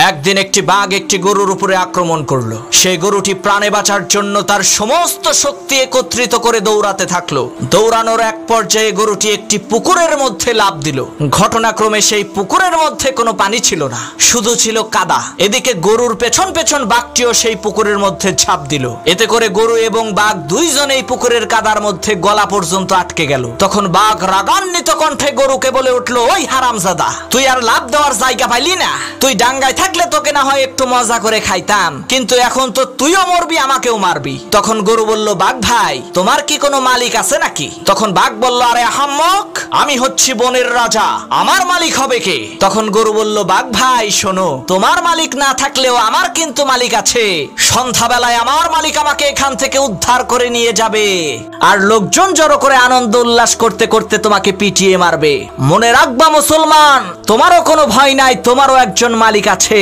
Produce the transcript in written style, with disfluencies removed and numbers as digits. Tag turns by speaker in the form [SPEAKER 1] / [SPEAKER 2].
[SPEAKER 1] একদিন একটি বাঘ একটি গরুর উপরে আক্রমণ করলো। সেই গরুটি প্রাণে বাঁচার জন্য তার সমস্ত শক্তি একত্রিত করে দৌড়াতে থাকলো। দৌড়ানোর এক পর্যায়ে গরুটি একটি পুকুরের মধ্যে লাফ দিল। ঘটনাক্রমে সেই পুকুরের মধ্যে কোনো পানি ছিল না, শুধু ছিল কাদা। এদিকে গরুর পেছন পেছন বাঘটিও সেই পুকুরের মধ্যে ঝাঁপ দিল। এতে করে গরু এবং বাঘ দুইজনেই পুকুরের কাদার মধ্যে গলা পর্যন্ত আটকে গেল। তখন বাঘ রাগান্বিত কণ্ঠে গরুকে বলে উঠলো, ওই হারামজাদা, তুই আর লাফ দেওয়ার জায়গা পাইলি না? তুই ডাঙ্গায় থাকলে তোকে না হয় একটু মজা করে খাইতাম, কিন্তু এখন তো তুইও মরবি, আমাকেও মারবি। তখন গরু বলল, বাঘ ভাই, তোমার কি কোনো মালিক আছে নাকি? তখন বাঘ বলল, আরে আহাম্মক, আমি হচ্ছি বনের রাজা, আমার মালিক হবে কে? তখন গরু বলল, বাঘ ভাই শোনো, তোমার মালিক না থাকলেও আমার কিন্তু মালিক আছে। সন্ধ্যাবেলায় আমার মালিক আমাকে এখান থেকে উদ্ধার করে নিয়ে যাবে, আর লোকজন জড়ো করে আনন্দ উল্লাস করতে করতে তোমাকে পিটিয়ে মারবে। মনে রাখবা মুসলমান, তোমারও কোনো ভয় নাই, তোমারও একজন মালিক আছে।